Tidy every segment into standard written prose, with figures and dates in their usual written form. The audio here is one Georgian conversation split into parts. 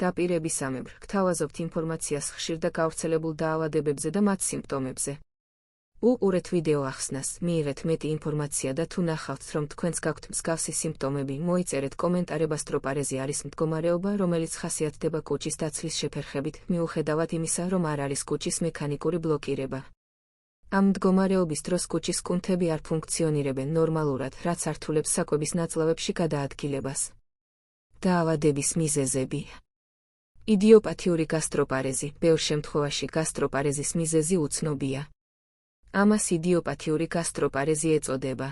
დაპირებისამებრ, გთავაზობთ ინფორმაციას ხშირ და გავრცელებულ დაავადებებზე და მათ სიმპტომებზე. უყურეთ ვიდეო ახსნას, მიიღეთ მეტი ინფორმაცია და თუ ნახავთ, რომ თქვენს გაქვთ მსგავსი სიმპტომები, მოიწერეთ კომენტარება. ასტროპარეზი არის მდგომარეობა, რომელიც ხასიათდება კუჭის დაცლის შეფერხებით, მიუხედავად იმისა, რომ არ არის კუჭის მექანიკური ბლოკირება. ამ მდგომარეობის დროს კუჭის კუნთები არ ფუნქციონირებენ ნორმალურად, რაც ართულებს საკვების ნაწლავებში გადაადგილებას. დაავადების მიზეზები. იდიოპათიური გასტროპარეზი. ბევრ შემთხვევაში გასტროპარეზის მიზეზი უცნობია. ამას იდიოპათიური გასტროპარეზი ეწოდება.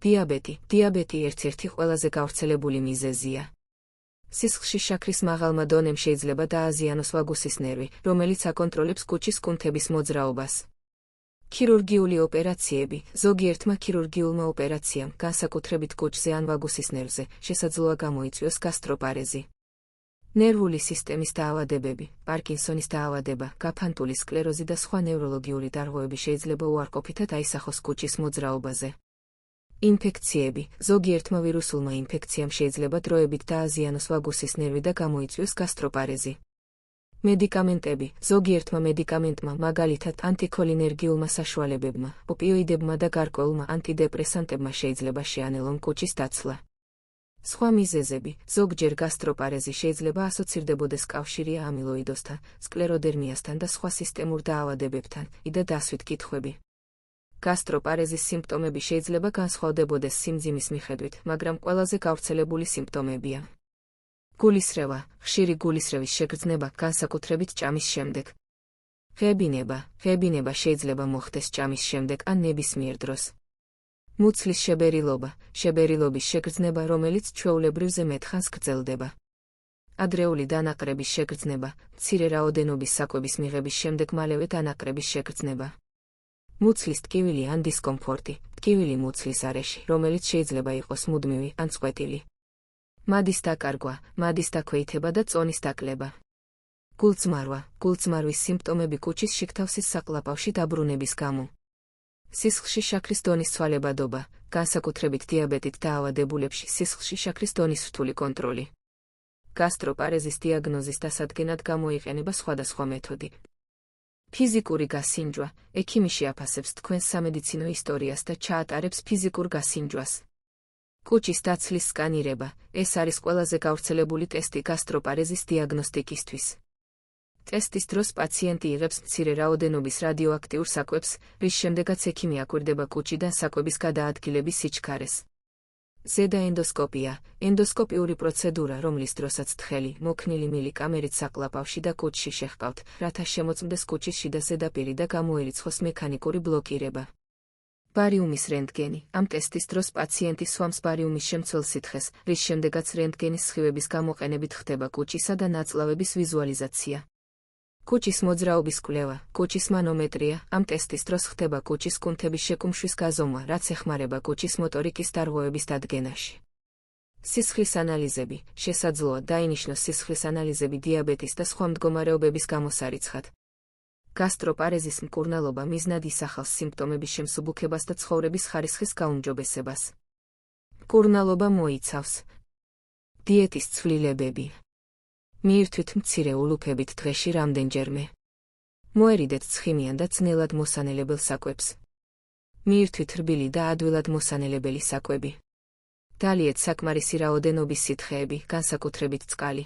დიაბეტი. დიაბეტი ერთ-ერთი ყველაზე გავრცელებული მიზეზია. სისხლში შაქრის მაღალმა დონემ შეიძლება დააზიანოს ვაგუსის ნერვი, რომელიც აკონტროლებს კუჭის კუნთების მოძრაობას. ქირურგიული ოპერაციები. ზოგიერთმა ქირურგიულმა ოპერაციამ, განსაკუთრებით კუჭზე ან ვაგუსის ნერვზე, შესაძლოა გამოიწვიოს გასტროპარეზი. ნერვული სისტემის დაავადებები, პარკინსონის დაავადება, გაფანტული სკლეროზი და სხვა ნევროლოგიური დარღვევები შეიძლება უარყოფითად აისახოს კუჭის მოძრაობაზე. ინფექციები. ზოგიერთმა ვირუსულმა ინფექციამ შეიძლება დროებით დააზიანოს ვაგუსის ნერვი და გამოიწვიოს გასტროპარეზი. მედიკამენტები. ზოგიერთმა მედიკამენტმა, მაგალითად ანტიქოლინერგიულმა საშუალებებმა, ოპიოიდებმა და გარკვეულმა ანტიდეპრესანტებმა შეიძლება შეანელონ კუჭის დაცლა. სხვა მიზეზები. ზოგჯერ გასტროპარეზი შეიძლება ასოცირდებოდეს კავშირი ამილოიდოსთან, სკლეროდერმიასთან და სხვა სისტემურ დაავადებებთან. იდა დასვით კითხვები. გასტროპარეზის სიმპტომები შეიძლება განსხვავდებოდეს სიმძიმის მიხედვით, მაგრამ ყველაზე გავრცელებული სიმპტომებია. გულისრევა. ხშირი გულისრევის შეგრძნება, განსაკუთრებით ჭამის შემდეგ. ღებინება. ღებინება შეიძლება მოხდეს ჭამის შემდეგ ან ნებისმიერ დროს. მუცლის შებერილობა. შებერილობის შეგრძნება, რომელიც ჩვეულებრივ ზემეთხანს გრძელდება. ადრეული დანაყრების შეგრძნება. მცირე რაოდენობის საკვების მიღების შემდეგ მალევე დანაყრების შეგრძნება. მუცლის ტკივილი ან დისკომფორტი. ტკივილი მუცლის არეში, რომელიც შეიძლება იყოს მუდმივი ან წყვეტილი. მადის დაკარგვა, მადის დაქვეითება და წონის დაკლება. გულწმარვა. გულწმარვის სიმპტომები კუჭის შიგთავსის საკლაპავში დაბრუნების გამო. სისხლში შაქრის დონის ცვალებადობა, განსაკუთრებით დიაბეტით დაავადებულებში სისხლში შაქრის დონის რთული კონტროლი. გასტროპარეზის დიაგნოზის დასადგენად გამოიყენება სხვადასხვა მეთოდი. ფიზიკური გასინჯვა. ექიმი აფასებს თქვენს სამედიცინო ისტორიას და ჩაატარებს ფიზიკურ გასინჯვას. კუჭის დაცლის სკანირება. ეს არის ყველაზე გავრცელებული ტესტი გასტროპარეზის დიაგნოსტიკისთვის. ტესტის დროს პაციენტი იღებს მცირე რაოდენობის რადიოაქტიურ საკვებს, რის შემდეგაც ექიმი აკვირდება კუჭიდან საკვების გადაადგილების სიჩქარეს. ზედა ენდოსკოპია. ენდოსკოპიური პროცედურა, რომლის დროსაც თხელი, მოქნილი მილი კამერით საკლაპავში და კუჭში შეჰყავთ, რათა შემოწმდეს კუჭის შიდა ზედაპირი და გამოერიცხოს მექანიკური ბლოკირება. ბარიუმის რენტგენი. ამ ტესტის დროს პაციენტი სვამს ბარიუმის შემცველ სითხეს, რის შემდეგაც რენტგენის სხივების გამოყენებით ხდება კუჭისა და ნაწლავების ვიზუალიზაცია. კუჭის მოძრაობის კვლევა. კუჭის მანომეტრია. ამ ტესტის დროს ხდება კუჭის კუნთების შეკუმშვის გაზომვა, რაც ეხმარება კუჭის მოტორიკის დარღვევების დადგენაში. სისხლის ანალიზები. შესაძლოა დაინიშნოს სისხლის ანალიზები დიაბეტის და სხვა მდგომარეობების გამოსარიცხად. გასტროპარეზის მკურნალობა მიზნად ისახავს სიმპტომების შემსუბუქებას და ცხოვრების ხარისხის გაუმჯობესებას. მკურნალობა მოიცავს დიეტის ცვლილებები. მიირთვით მცირე ულუფებით დღეში რამდენჯერმე. მოერიდეთ ცხიმიან და ძნელად მოსანელებელ საკვებს. მიირთვით რბილი და ადვილად მოსანელებელი საკვები. დალიეთ საკმარისი რაოდენობის სითხეები, განსაკუთრებით წყალი.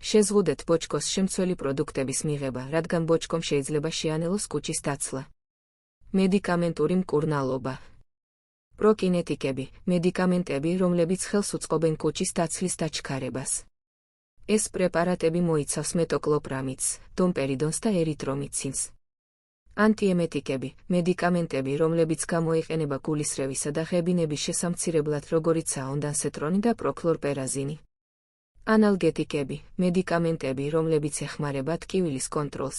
შეზღუდეთ ბოჭკოს შემცველი პროდუქტების მიღება, რადგან ბოჭკომ შეიძლება შეანელოს კუჭის დაცლა. მედიკამენტური მკურნალობა. პროკინეტიკები. მედიკამენტები, რომლებიც ხელს უწყობენ კუჭის დაცლის დაჩქარებას. ეს პრეპარატები მოიცავს მეტოკლოპრამიდს, დომპერიდონს და ერიტრომიცინს. ანტიემეტიკები. მედიკამენტები, რომლებიც გამოიყენება გულისრევისა და ღებინების შესამცირებლად, როგორიცაა ონდანსეტრონი და პროქლორპერაზინი. ანალგეტიკები. მედიკამენტები, რომლებიც ეხმარება ტკივილის კონტროლს.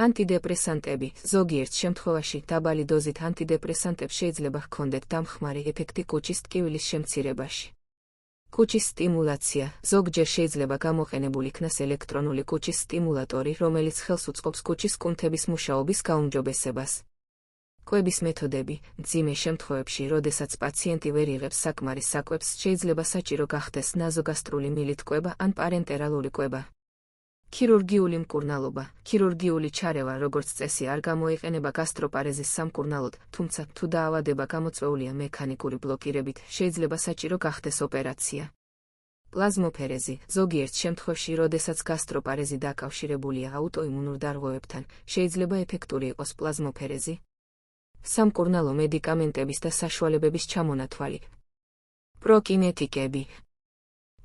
ანტიდეპრესანტები. ზოგიერთ შემთხვევაში დაბალი დოზით ანტიდეპრესანტებს შეიძლება ჰქონდეთ დამხმარე ეფექტი კუჭის ტკივილის შემცირებაში. კუჭის სტიმულაცია. ზოგჯერ შეიძლება გამოყენებულ იქნას ელექტრონული კუჭის სტიმულატორი, რომელიც ხელს უწყობს კუჭის კუნთების მუშაობის გაუმჯობესებას. კვების მეთოდები, მძიმე შემთხვევებში, როდესაც პაციენტი ვერ იღებს საკმარის საკვებს, შეიძლება საჭირო გახდეს ნაზოგასტრული მილით კვება ან პარენტერალური კვება. ქირურგიული მკურნალობა, ქირურგიული ჩარევა როგორც წესი არ გამოიყენება გასტროპარეზის სამკურნალოდ, თუმცა თუ დაავადება გამოწვეულია მექანიკური ბლოკირებით, შეიძლება საჭირო გახდეს ოპერაცია. პლაზმოფერეზი, ზოგიერთ შემთხვევაში, როდესაც გასტროპარეზი დაკავშირებულია აუტოიმუნურ დარღვევებთან, შეიძლება ეფექტური იყოს პლაზმოფერეზი. სამკურნალო მედიკამენტების და საშუალებების ჩამონათვალი. პროკინეტიკები,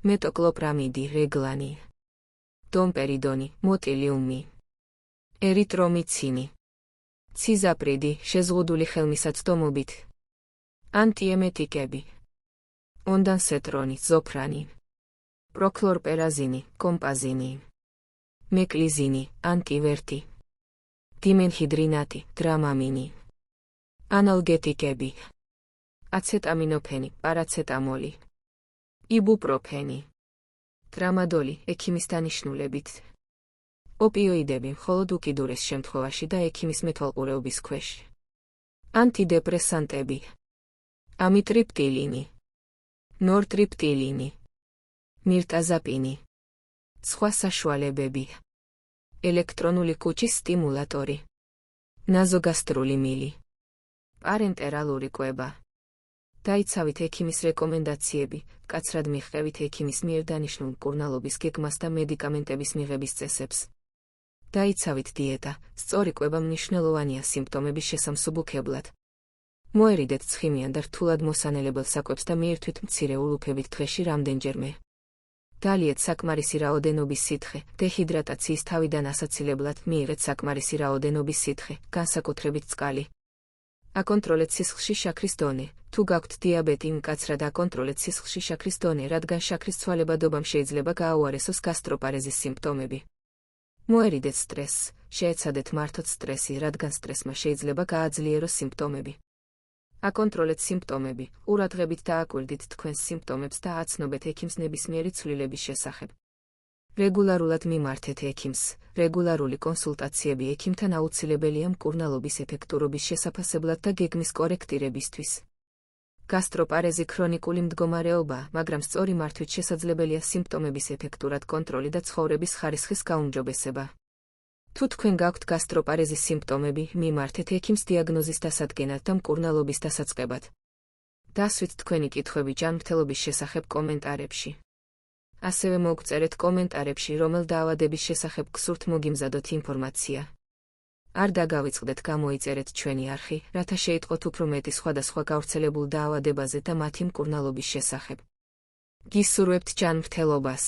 მეტოკლოპრამიდი, რეგლანი, დომპერიდონი, მოტილიუმი, ერიტრომიცინი, ციზაპრიდი, შეზღუდული ხელმისაწვდომობით, ანტიემეტიკები, ონდანსეტრონი, ზოფრანი, პროქლორპერაზინი, კომპაზინი, მეკლიზინი, ანტივერთი, დიმენჰიდრინატი, დრამამინი, ანალგეტიკები, აცეტამინოფენი, პარაცეტამოლი, იბუპროფენი, ტრამადოლი, ექიმის დანიშნულებით. ოპიოიდები მხოლოდ უკიდურეს შემთხვევაში და ექიმის მეთვალყურეობის ქვეშ. ანტიდეპრესანტები, ამიტრიპტილინი, ნორტრიპტილინი, მირტაზაპინი, სხვა საშუალებები. ელექტრონული კუჭის სტიმულატორი, ნაზოგასტრული მილი, პარენტერალური კვება. დაიცავით ექიმის რეკომენდაციები, მკაცრად მიჰყევით ექიმის მიერ დანიშნულ მკურნალობის გეგმას და მედიკამენტების მიღების წესებს. დაიცავით დიეტა, სწორი კვება მნიშვნელოვანია სიმპტომების შესამსუბუქებლად. მოერიდეთ ცხიმიან და რთულად მოსანელებელ საკვებს და მიირთვით მცირე ულუფებით დღეში რამდენჯერმე. დალიეთ საკმარისი რაოდენობის სითხე, დეჰიდრატაციის თავიდან ასაცილებლად მიიღეთ საკმარისი რაოდენობის სითხე, განსაკუთრებით წყალი. აკონტროლეთ სისხლში შაქრის დონე. თუ გაქვთ დიაბეტი, მკაცრად აკონტროლეთ სისხლში შაქრის დონე, რადგან შაქრის ცვალებადობამ შეიძლება გააუარესოს გასტროპარეზის სიმპტომები. მოერიდეთ სტრესს, შეეცადეთ მართოთ სტრესი, რადგან სტრესმა შეიძლება გააძლიეროს სიმპტომები. აკონტროლეთ სიმპტომები, ყურადღებით დააკვირდით თქვენს სიმპტომებს და აცნობეთ ექიმს ნებისმიერი ცვლილების შესახებ. რეგულარულად მიმართეთ ექიმს. რეგულარული კონსულტაციები ექიმთან აუცილებელია მკურნალობის ეფექტურობის შესაფასებლად და გეგმის კორექტირებისთვის. გასტროპარეზი ქრონიკული მდგომარეობაა, მაგრამ სწორი მართვით შესაძლებელია სიმპტომების ეფექტურად კონტროლი და ცხოვრების ხარისხის გაუმჯობესება. თუ თქვენ გაქვთ გასტროპარეზის სიმპტომები, მიმართეთ ექიმს დიაგნოზის დასადგენად და მკურნალობის დასაწყებად. დასვით თქვენი კითხვები ჯანმრთელობის შესახებ კომენტარებში. ასევე მოგწერეთ კომენტარებში, რომელ დაავადების შესახებ გსურთ მოგიმზადოთ ინფორმაცია. არ დაგავიწყდეთ გამოიწერეთ ჩვენი არხი, რათა შეიტყოთ უფრო მეტი სხვადასხვა გავრცელებულ დაავადებაზე და მათი მკურნალობის შესახებ. გისურვებთ ჯანმრთელობას.